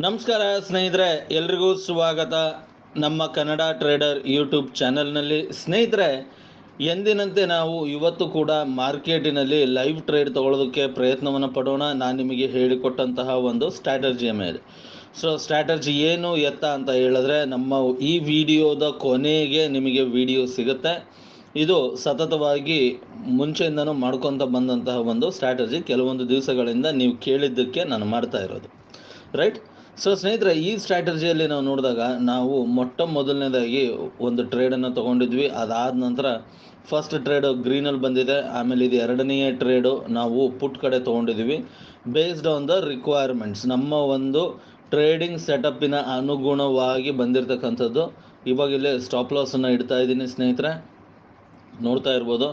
ನಮಸ್ಕಾರ ಸ್ನೇಹಿತರೆ, ಎಲ್ರಿಗೂ ಸ್ವಾಗತ ನಮ್ಮ ಕನ್ನಡ ಟ್ರೇಡರ್ ಯೂಟ್ಯೂಬ್ ಚಾನಲ್ನಲ್ಲಿ. ಸ್ನೇಹಿತರೆ, ಎಂದಿನಂತೆ ನಾವು ಇವತ್ತು ಕೂಡ ಮಾರ್ಕೆಟಿನಲ್ಲಿ ಲೈವ್ ಟ್ರೇಡ್ ತಗೊಳ್ಳೋದಕ್ಕೆ ಪ್ರಯತ್ನವನ್ನು ಪಡೋಣ. ನಾನು ನಿಮಗೆ ಹೇಳಿಕೊಟ್ಟಂತಹ ಒಂದು ಸ್ಟ್ರಾಟಜಿಯ ಮೇಲೆ. ಸ್ಟ್ರಾಟಜಿ ಏನು ಎತ್ತ ಅಂತ ಹೇಳಿದ್ರೆ, ನಮ್ಮ ಈ ವಿಡಿಯೋದ ಕೊನೆಗೆ ನಿಮಗೆ ವಿಡಿಯೋ ಸಿಗುತ್ತೆ. ಇದು ಸತತವಾಗಿ ಮುಂಚೆಯಿಂದನೂ ಮಾಡ್ಕೊತ ಬಂದಂತಹ ಒಂದು ಸ್ಟ್ರಾಟಜಿ. ಕೆಲವೊಂದು ದಿವಸಗಳಿಂದ ನೀವು ಕೇಳಿದ್ದಕ್ಕೆ ನಾನು ಮಾಡ್ತಾ ಇರೋದು, ರೈಟ್. ಸ್ನೇಹಿತರೆ, ಈ ಸ್ಟ್ರಾಟಜಿಯಲ್ಲಿ ನಾವು ನೋಡಿದಾಗ ನಾವು ಮೊದಲನೇದಾಗಿ ಒಂದು ಟ್ರೇಡನ್ನು ತೊಗೊಂಡಿದ್ವಿ. ಅದಾದ ನಂತರ ಫಸ್ಟ್ ಟ್ರೇಡು ಗ್ರೀನಲ್ಲಿ ಬಂದಿದೆ. ಆಮೇಲೆ ಇದು ಎರಡನೆಯ ಟ್ರೇಡು ನಾವು ಪುಟ್ ಕಡೆ ತೊಗೊಂಡಿದ್ವಿ. ಬೇಸ್ಡ್ ಆನ್ ದ ರಿಕ್ವೈರ್ಮೆಂಟ್ಸ್, ನಮ್ಮ ಒಂದು ಟ್ರೇಡಿಂಗ್ ಸೆಟಪ್ಪಿನ ಅನುಗುಣವಾಗಿ ಬಂದಿರತಕ್ಕಂಥದ್ದು. ಇವಾಗ ಇಲ್ಲೇ ಸ್ಟಾಪ್ ಲಾಸನ್ನು ಇಡ್ತಾ ಇದ್ದೀನಿ ಸ್ನೇಹಿತರೆ, ನೋಡ್ತಾ ಇರ್ಬೋದು.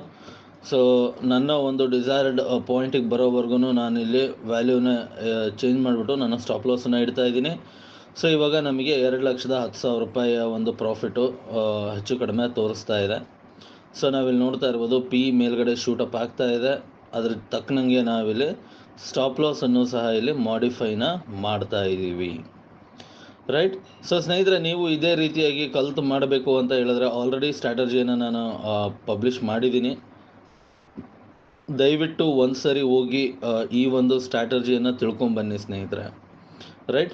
ನನ್ನ ಒಂದು ಡಿಸೈರ್ಡ್ ಪಾಯಿಂಟಿಗೆ ಬರೋವರೆಗೂ ನಾನು ಇಲ್ಲಿ ವ್ಯಾಲ್ಯೂನ ಚೇಂಜ್ ಮಾಡಿಬಿಟ್ಟು ನನ್ನ ಸ್ಟಾಪ್ ಲಾಸನ್ನು ಇಡ್ತಾ ಇದ್ದೀನಿ. ಇವಾಗ ನಮಗೆ 2,10,000 ರೂಪಾಯಿಯ ಒಂದು ಪ್ರಾಫಿಟು ಹೆಚ್ಚು ಕಡಿಮೆ ತೋರಿಸ್ತಾ ಇದೆ. ನಾವಿಲ್ಲಿ ನೋಡ್ತಾ ಇರ್ಬೋದು, ಪಿ ಮೇಲ್ಗಡೆ ಶೂಟಪ್ ಆಗ್ತಾ ಇದೆ. ಅದ್ರ ತಕ್ಕನಂಗೆ ನಾವಿಲ್ಲಿ ಸ್ಟಾಪ್ ಲಾಸನ್ನು ಸಹ ಇಲ್ಲಿ ಮಾಡಿಫೈನ ಮಾಡ್ತಾ ಇದ್ದೀವಿ, ರೈಟ್. ಸ್ನೇಹಿತರೆ, ನೀವು ಇದೇ ರೀತಿಯಾಗಿ ಕಲ್ತು ಮಾಡಬೇಕು ಅಂತ ಹೇಳಿದ್ರೆ ಆಲ್ರೆಡಿ ಸ್ಟ್ರಾಟಜಿಯನ್ನು ನಾನು ಪಬ್ಲಿಷ್ ಮಾಡಿದ್ದೀನಿ. ದಯವಿಟ್ಟು ಒಂದು ಸರಿ ಹೋಗಿ ಈ ಒಂದು ಸ್ಟ್ರಾಟಜಿಯನ್ನು ತಿಳ್ಕೊಂಬನ್ನಿ ಸ್ನೇಹಿತರೆ, ರೈಟ್.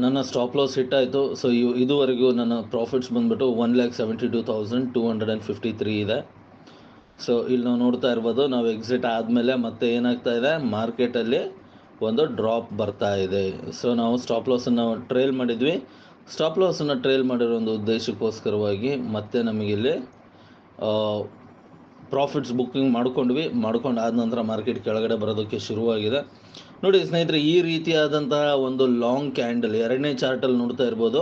ನನ್ನ ಸ್ಟಾಪ್ ಲಾಸ್ ಹಿಟ್ಟಾಯಿತು. ಇದುವರೆಗೂ ನನ್ನ ಪ್ರಾಫಿಟ್ಸ್ ಬಂದುಬಿಟ್ಟು 1,72,253 ಇದೆ. ಇಲ್ಲಿ ನಾವು ನೋಡ್ತಾ ಇರ್ಬೋದು, ನಾವು ಎಕ್ಸಿಟ್ ಆದಮೇಲೆ ಮತ್ತೆ ಏನಾಗ್ತಾ ಇದೆ, ಮಾರ್ಕೆಟಲ್ಲಿ ಒಂದು ಡ್ರಾಪ್ ಬರ್ತಾ ಇದೆ. ನಾವು ಸ್ಟಾಪ್ ಲಾಸನ್ನು ಟ್ರೇಲ್ ಮಾಡಿದ್ವಿ. ಸ್ಟಾಪ್ ಲಾಸನ್ನು ಟ್ರೇಲ್ ಮಾಡಿರೋ ಒಂದು ಉದ್ದೇಶಕ್ಕೋಸ್ಕರವಾಗಿ ಮತ್ತೆ ನಮಗಿಲ್ಲಿ ಪ್ರಾಫಿಟ್ಸ್ ಬುಕ್ಕಿಂಗ್ ಮಾಡ್ಕೊಂಡು ಆದ ನಂತರ ಮಾರ್ಕೆಟ್ ಕೆಳಗಡೆ ಬರೋದಕ್ಕೆ ಶುರುವಾಗಿದೆ. ನೋಡಿ ಸ್ನೇಹಿತರೆ, ಈ ರೀತಿಯಾದಂತಹ ಒಂದು ಲಾಂಗ್ ಕ್ಯಾಂಡಲ್ ಎರಡನೇ ಚಾರ್ಟಲ್ಲಿ ನೋಡ್ತಾ ಇರ್ಬೋದು.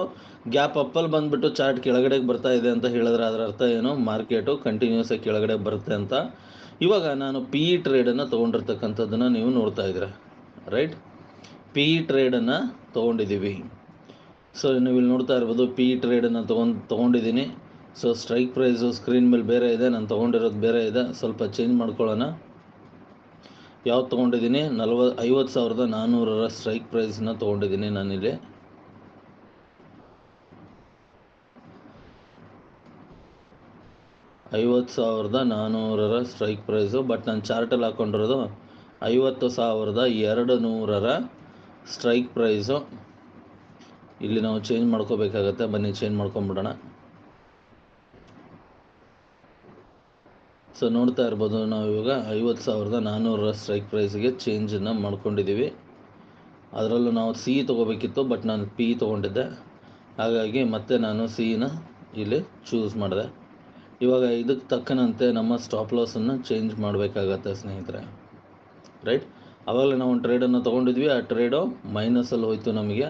ಗ್ಯಾಪ್ ಅಪ್ಪಲ್ಲಿ ಬಂದುಬಿಟ್ಟು ಚಾರ್ಟ್ ಕೆಳಗಡೆಗೆ ಬರ್ತಾ ಇದೆ ಅಂತ ಹೇಳಿದ್ರೆ ಅದರ ಅರ್ಥ ಏನು, ಮಾರ್ಕೆಟು ಕಂಟಿನ್ಯೂಸ್ ಆಗಿ ಕೆಳಗಡೆ ಬರುತ್ತೆ ಅಂತ. ಇವಾಗ ನಾನು ಪಿ ಇ ಟ್ರೇಡನ್ನು ತೊಗೊಂಡಿರ್ತಕ್ಕಂಥದ್ದನ್ನು ನೀವು ನೋಡ್ತಾ ಇದ್ದೀರಾ, ರೈಟ್. ಪಿ ಇ ಟ್ರೇಡನ್ನು ತೊಗೊಂಡಿದ್ದೀವಿ. ನೀವು ಇಲ್ಲಿ ನೋಡ್ತಾ ಇರ್ಬೋದು, ಪಿ ಇ ಟ್ರೇಡನ್ನು ತೊಗೊಂಡಿದ್ದೀನಿ. ಸ್ಟ್ರೈಕ್ ಪ್ರೈಸು ಸ್ಕ್ರೀನ್ ಮೇಲೆ ಬೇರೆ ಇದೆ, ನಾನು ತೊಗೊಂಡಿರೋದು ಬೇರೆ ಇದೆ. ಸ್ವಲ್ಪ ಚೇಂಜ್ ಮಾಡ್ಕೊಳ್ಳೋಣ. ಯಾವ್ದು ತೊಗೊಂಡಿದ್ದೀನಿ, 50,400 ಸ್ಟ್ರೈಕ್ ಪ್ರೈಸ್ನ ತೊಗೊಂಡಿದ್ದೀನಿ ನಾನಿಲ್ಲಿ. ಸ್ಟ್ರೈಕ್ ಪ್ರೈಸು, ಬಟ್ ನಾನು ಚಾರ್ಟಲ್ಲಿ ಹಾಕ್ಕೊಂಡಿರೋದು 50,200 ಸ್ಟ್ರೈಕ್ ಪ್ರೈಸು. ಇಲ್ಲಿ ನಾವು ಚೇಂಜ್ ಮಾಡ್ಕೋಬೇಕಾಗತ್ತೆ. ಬನ್ನಿ ಚೇಂಜ್ ಮಾಡ್ಕೊಂಬಿಡೋಣ. ನೋಡ್ತಾ ಇರ್ಬೋದು, ನಾವು ಇವಾಗ 50,400 ಸ್ಟ್ರೈಕ್ ಪ್ರೈಸ್ಗೆ ಚೇಂಜನ್ನು ಮಾಡ್ಕೊಂಡಿದ್ದೀವಿ. ಅದರಲ್ಲೂ ನಾವು ಸಿ ತೊಗೋಬೇಕಿತ್ತು, ಬಟ್ ನಾನು ಪಿ ತೊಗೊಂಡಿದ್ದೆ. ಹಾಗಾಗಿ ಮತ್ತೆ ನಾನು ಸಿನ ಇಲ್ಲಿ ಚೂಸ್ ಮಾಡಿದೆ. ಇವಾಗ ಇದಕ್ಕೆ ತಕ್ಕನಂತೆ ನಮ್ಮ ಸ್ಟಾಪ್ ಲಾಸನ್ನು ಚೇಂಜ್ ಮಾಡಬೇಕಾಗತ್ತೆ ಸ್ನೇಹಿತರೆ, ರೈಟ್. ಆವಾಗಲೇ ನಾವು ಒಂದು ಟ್ರೇಡನ್ನು ತೊಗೊಂಡಿದ್ವಿ. ಆ ಟ್ರೇಡು ಮೈನಸಲ್ಲಿ ಹೋಯಿತು. ನಮಗೆ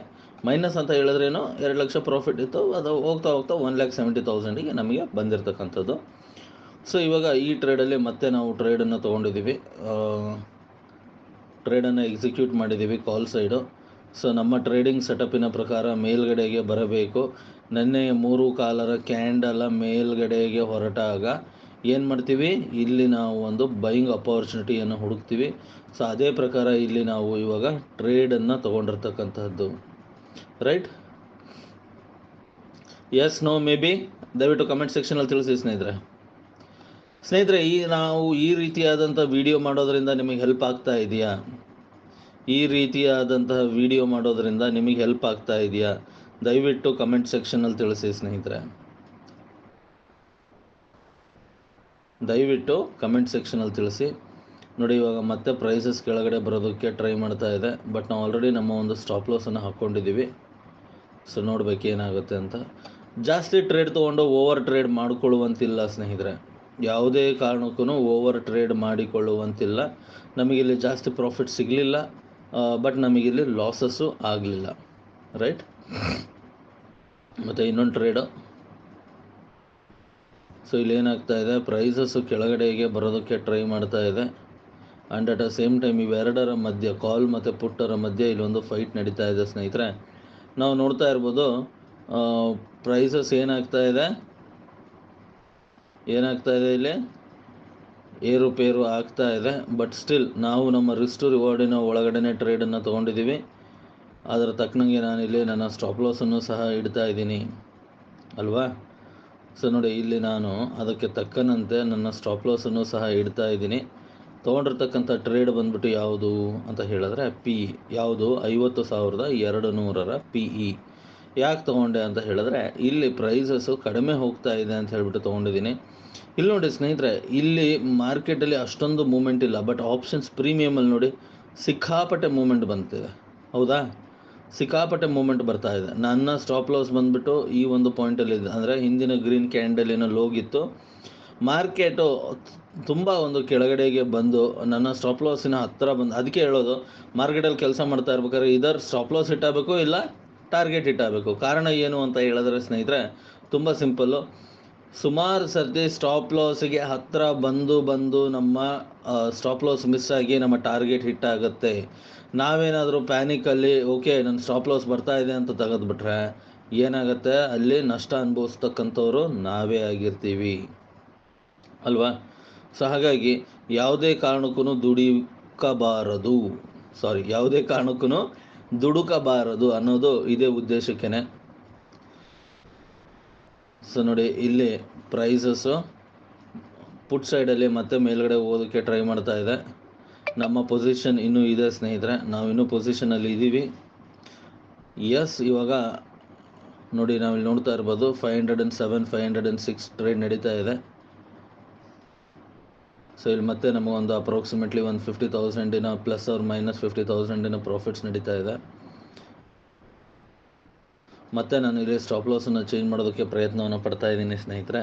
ಮೈನಸ್ ಅಂತ ಹೇಳಿದ್ರೇನು, 2 ಲಕ್ಷ ಪ್ರಾಫಿಟ್ ಇತ್ತು. ಅದು ಹೋಗ್ತಾ 1,70,000ಗೆ ನಮಗೆ ಬಂದಿರತಕ್ಕಂಥದ್ದು. ಇವಾಗ ಈ ಟ್ರೇಡಲ್ಲಿ ಮತ್ತೆ ನಾವು ಟ್ರೇಡನ್ನು ತೊಗೊಂಡಿದ್ದೀವಿ. ಟ್ರೇಡನ್ನು ಎಕ್ಸಿಕ್ಯೂಟ್ ಮಾಡಿದ್ದೀವಿ ಕಾಲ್ ಸೈಡು. ನಮ್ಮ ಟ್ರೇಡಿಂಗ್ ಸೆಟಪ್ಪಿನ ಪ್ರಕಾರ ಮೇಲ್ಗಡೆಗೆ ಬರಬೇಕು. ನೆನ್ನೆಯ 3 ಕಾಲರ ಕ್ಯಾಂಡಲ ಮೇಲ್ಗಡೆಗೆ ಹೊರಟಾಗ ಏನು ಮಾಡ್ತೀವಿ, ಇಲ್ಲಿ ನಾವು ಒಂದು ಬೈಯಿಂಗ್ ಅಪಾರ್ಚುನಿಟಿಯನ್ನು ಹುಡುಕ್ತೀವಿ. ಅದೇ ಪ್ರಕಾರ ಇಲ್ಲಿ ನಾವು ಇವಾಗ ಟ್ರೇಡನ್ನು ತೊಗೊಂಡಿರ್ತಕ್ಕಂಥದ್ದು, right. Yes, no, maybe ದಯವಿಟ್ಟು ಕಮೆಂಟ್ ಸೆಕ್ಷನಲ್ಲಿ ತಿಳಿಸಿ ಸ್ನೇಹಿತರೆ. ನಾವು ಈ ರೀತಿಯಾದಂಥ ವಿಡಿಯೋ ಮಾಡೋದರಿಂದ ನಿಮಗೆ ಹೆಲ್ಪ್ ಆಗ್ತಾ ಇದೆಯಾ? ಈ ರೀತಿಯಾದಂತಹ ವಿಡಿಯೋ ಮಾಡೋದರಿಂದ ನಿಮಗೆ ಹೆಲ್ಪ್ ಆಗ್ತಾ ಇದೆಯಾ? ದಯವಿಟ್ಟು ಕಮೆಂಟ್ ಸೆಕ್ಷನಲ್ಲಿ ತಿಳಿಸಿ ಸ್ನೇಹಿತರೆ, ದಯವಿಟ್ಟು ಕಮೆಂಟ್ ಸೆಕ್ಷನಲ್ಲಿ ತಿಳಿಸಿ. ನೋಡಿ, ಇವಾಗ ಮತ್ತೆ ಪ್ರೈಸಸ್ ಕೆಳಗಡೆ ಬರೋದಕ್ಕೆ ಟ್ರೈ ಮಾಡ್ತಾ ಇದೆ, ಬಟ್ ನಾವು ಆಲ್ರೆಡಿ ನಮ್ಮ ಒಂದು ಸ್ಟಾಪ್ ಲಾಸನ್ನು ಹಾಕ್ಕೊಂಡಿದ್ದೀವಿ. ನೋಡ್ಬೇಕು ಏನಾಗುತ್ತೆ ಅಂತ. ಜಾಸ್ತಿ ಟ್ರೇಡ್ ತೊಗೊಂಡು ಓವರ್ ಟ್ರೇಡ್ ಮಾಡಿಕೊಳ್ಳುವಂತಿಲ್ಲ ಸ್ನೇಹಿತರೆ. ಯಾವುದೇ ಕಾರಣಕ್ಕೂ ಓವರ್ ಟ್ರೇಡ್ ಮಾಡಿಕೊಳ್ಳುವಂತಿಲ್ಲ. ನಮಗಿಲ್ಲಿ ಜಾಸ್ತಿ ಪ್ರಾಫಿಟ್ ಸಿಗಲಿಲ್ಲ, ಬಟ್ ನಮಗಿಲ್ಲಿ ಲಾಸಸ್ಸು ಆಗಲಿಲ್ಲ, ರೈಟ್. ಮತ್ತು ಇನ್ನೊಂದು ಟ್ರೇಡು. ಇಲ್ಲಿ ಏನಾಗ್ತಾ ಇದೆ, ಪ್ರೈಸಸ್ಸು ಕೆಳಗಡೆಗೆ ಬರೋದಕ್ಕೆ ಟ್ರೈ ಮಾಡ್ತಾ ಇದೆ. And at the same time ಇವೆರಡರ ಮಧ್ಯೆ, ಕಾಲ್ ಮತ್ತು ಪುಟ್ಟರ ಮಧ್ಯೆ ಇಲ್ಲೊಂದು ಫೈಟ್ ನಡೀತಾ ಇದೆ ಸ್ನೇಹಿತರೆ. ನಾವು ನೋಡ್ತಾ ಇರ್ಬೋದು, ಪ್ರೈಸಸ್ ಏನಾಗ್ತಾ ಇದೆ ಇಲ್ಲಿ ಏರುಪೇರು ಆಗ್ತಾ ಇದೆ. ಬಟ್ ಸ್ಟಿಲ್ ನಾವು ನಮ್ಮ ರಿಸ್ಕ್ ಟು ರಿವಾರ್ಡಿನ ಒಳಗಡೆ ಟ್ರೇಡನ್ನು ತೊಗೊಂಡಿದ್ದೀವಿ. ಅದರ ತಕ್ಕನಂಗೆ ನಾನಿಲ್ಲಿ ನನ್ನ ಸ್ಟಾಪ್ ಲಾಸನ್ನು ಸಹ ಇಡ್ತಾ ಇದ್ದೀನಿ ಅಲ್ವಾ. ಸೊ ನೋಡಿ, ಇಲ್ಲಿ ನಾನು ಅದಕ್ಕೆ ತಕ್ಕನಂತೆ ನನ್ನ ಸ್ಟಾಪ್ ಲಾಸನ್ನು ಸಹ ಇಡ್ತಾ ಇದ್ದೀನಿ. ತೊಗೊಂಡಿರ್ತಕ್ಕಂಥ ಟ್ರೇಡ್ ಬಂದ್ಬಿಟ್ಟು ಯಾವುದು ಅಂತ ಹೇಳಿದ್ರೆ ಪಿ ಇ. ಯಾವುದು? 50,200 ಪಿ ಇ. ಯಾಕೆ ತೊಗೊಂಡೆ ಅಂತ ಹೇಳಿದ್ರೆ ಇಲ್ಲಿ ಪ್ರೈಸಸ್ಸು ಕಡಿಮೆ ಹೋಗ್ತಾ ಇದೆ ಅಂತ ಹೇಳ್ಬಿಟ್ಟು ತೊಗೊಂಡಿದ್ದೀನಿ. ಇಲ್ಲಿ ನೋಡಿ ಸ್ನೇಹಿತರೆ, ಇಲ್ಲಿ ಮಾರ್ಕೆಟಲ್ಲಿ ಅಷ್ಟೊಂದು ಮೂಮೆಂಟ್ ಇಲ್ಲ, ಬಟ್ ಆಪ್ಷನ್ಸ್ ಪ್ರೀಮಿಯಮಲ್ಲಿ ನೋಡಿ ಸಿಕ್ಕಾಪಟ್ಟೆ ಮೂಮೆಂಟ್ ಬಂತಿದೆ. ಹೌದಾ? ಸಿಕ್ಕಾಪಟ್ಟೆ ಮೂಮೆಂಟ್ ಬರ್ತಾ ಇದೆ. ನನ್ನ ಸ್ಟಾಪ್ ಲಾಸ್ ಬಂದುಬಿಟ್ಟು ಈ ಒಂದು ಪಾಯಿಂಟಲ್ಲಿದೆ, ಅಂದರೆ ಹಿಂದಿನ ಗ್ರೀನ್ ಕ್ಯಾಂಡಲಿನ ಲೋಗಿತ್ತು. ಮಾರ್ಕೆಟು ತುಂಬ ಒಂದು ಕೆಳಗಡೆಗೆ ಬಂದು ನನ್ನ ಸ್ಟಾಪ್ ಲಾಸಿನ ಹತ್ತಿರ ಬಂದು, ಅದಕ್ಕೆ ಹೇಳೋದು ಮಾರ್ಕೆಟಲ್ಲಿ ಕೆಲಸ ಮಾಡ್ತಾ ಇರ್ಬೇಕಾದ್ರೆ ಇದರ್ ಸ್ಟಾಪ್ ಲಾಸ್ ಇಟ್ಟಾಗಬೇಕು, ಇಲ್ಲ ಟಾರ್ಗೆಟ್ ಇಟ್ಟಾಗಬೇಕು. ಕಾರಣ ಏನು ಅಂತ ಹೇಳಿದ್ರೆ ಸ್ನೇಹಿತರೆ, ತುಂಬ ಸಿಂಪಲ್ಲು. ಸುಮಾರು ಸರ್ತಿ ಸ್ಟಾಪ್ ಲಾಸಿಗೆ ಹತ್ತಿರ ಬಂದು ನಮ್ಮ ಸ್ಟಾಪ್ ಲಾಸ್ ಮಿಸ್ ಆಗಿ ನಮ್ಮ ಟಾರ್ಗೆಟ್ ಹಿಟ್ ಆಗುತ್ತೆ. ನಾವೇನಾದರೂ ಪ್ಯಾನಿಕಲ್ಲಿ ಓಕೆ ನನ್ನ ಸ್ಟಾಪ್ ಲಾಸ್ ಬರ್ತಾ ಇದೆ ಅಂತ ತೆಗೆದುಬಿಟ್ರೆ ಏನಾಗುತ್ತೆ, ಅಲ್ಲಿ ನಷ್ಟ ಅನುಭವಿಸ್ತಕ್ಕಂಥವ್ರು ನಾವೇ ಆಗಿರ್ತೀವಿ ಅಲ್ವಾ. ಸೊ ಹಾಗಾಗಿ ಯಾವುದೇ ಕಾರಣಕ್ಕೂ ದುಡುಕಬಾರದು ಅನ್ನೋದು ಇದೇ ಉದ್ದೇಶಕ್ಕೇ. ಸೊ ನೋಡಿ, ಇಲ್ಲಿ ಪ್ರೈಸಸ್ಸು ಪುಟ್ ಸೈಡಲ್ಲಿ ಮತ್ತೆ ಮೇಲ್ಗಡೆ ಹೋಗೋದಕ್ಕೆ ಟ್ರೈ ಮಾಡ್ತಾ ಇದೆ. ನಮ್ಮ ಪೊಸಿಷನ್ ಇನ್ನೂ ಇದೆ ಸ್ನೇಹಿತರೆ, ನಾವು ಇನ್ನೂ ಪೊಸಿಷನಲ್ಲಿ ಇದ್ದೀವಿ. ಎಸ್, ಇವಾಗ ನೋಡಿ ನಾವಿಲ್ಲಿ ನೋಡ್ತಾ ಇರ್ಬೋದು 507, 506 ಟ್ರೇಡ್ ನಡೀತಾ ಇದೆ. ಸೊ ಇಲ್ಲಿ ಮತ್ತೆ ನಮಗೊಂದು approximately 50,000 plus or minus 50,000 profits ನಡೀತಾ ಇದೆ. ಮತ್ತು ನಾನು ಇಲ್ಲಿ ಸ್ಟಾಪ್ ಲಾಸನ್ನು ಚೇಂಜ್ ಮಾಡೋದಕ್ಕೆ ಪ್ರಯತ್ನವನ್ನು ಪಡ್ತಾ ಇದ್ದೀನಿ ಸ್ನೇಹಿತರೆ.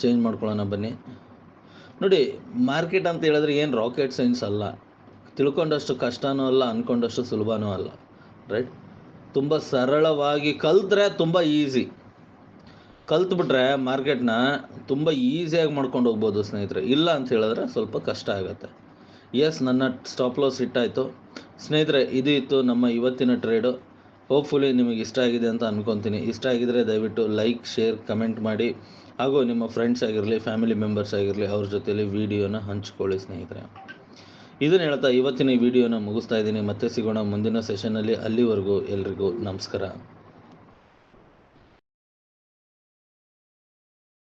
ಚೇಂಜ್ ಮಾಡ್ಕೊಳ್ಳೋಣ ಬನ್ನಿ. ನೋಡಿ, ಮಾರ್ಕೆಟ್ ಅಂತ ಹೇಳಿದ್ರೆ ಏನು ರಾಕೆಟ್ ಸೈನ್ಸ್ ಅಲ್ಲ, ತಿಳ್ಕೊಂಡಷ್ಟು ಕಷ್ಟನೂ ಅಲ್ಲ, ಅಂದ್ಕೊಂಡಷ್ಟು ಸುಲಭನೂ ಅಲ್ಲ, ರೈಟ್. ತುಂಬ ಸರಳವಾಗಿ ಕಲ್ತ್ರೆ ತುಂಬ ಈಸಿ, ಕಲ್ತ್ಬಿಟ್ರೆ ಮಾರ್ಕೆಟ್ನ ತುಂಬ ಈಸಿಯಾಗಿ ಮಾಡ್ಕೊಂಡು ಹೋಗ್ಬೋದು ಸ್ನೇಹಿತರೆ. ಇಲ್ಲ ಅಂತ ಹೇಳಿದ್ರೆ ಸ್ವಲ್ಪ ಕಷ್ಟ ಆಗುತ್ತೆ. ಎಸ್, ನನ್ನ ಸ್ಟಾಪ್ ಲಾಸ್ ಹಿಟ್ಟಾಯಿತು ಸ್ನೇಹಿತರೆ. ಇದು ಇತ್ತು ನಮ್ಮ ಇವತ್ತಿನ ಟ್ರೇಡು. ಹೋಪ್ಫುಲಿ ನಿಮಗೆ ಇಷ್ಟ ಆಗಿದೆ ಅಂತ ಅಂದ್ಕೊತೀನಿ. ಇಷ್ಟ ಆಗಿದರೆ ದಯವಿಟ್ಟು ಲೈಕ್, ಶೇರ್, ಕಮೆಂಟ್ ಮಾಡಿ, ಹಾಗೂ ನಿಮ್ಮ ಫ್ರೆಂಡ್ಸ್ ಆಗಿರಲಿ, ಫ್ಯಾಮಿಲಿ ಮೆಂಬರ್ಸ್ ಆಗಿರಲಿ, ಅವ್ರ ಜೊತೆಲಿ ವಿಡಿಯೋನ ಹಂಚ್ಕೊಳ್ಳಿ ಸ್ನೇಹಿತರೆ. ಇದನ್ನು ಹೇಳ್ತಾ ಇವತ್ತಿನ ಈ ವಿಡಿಯೋನ ಮುಗಿಸ್ತಾ ಇದ್ದೀನಿ. ಮತ್ತೆ ಸಿಗೋಣ ಮುಂದಿನ ಸೆಷನ್ನಲ್ಲಿ. ಅಲ್ಲಿವರೆಗೂ ಎಲ್ರಿಗೂ ನಮಸ್ಕಾರ.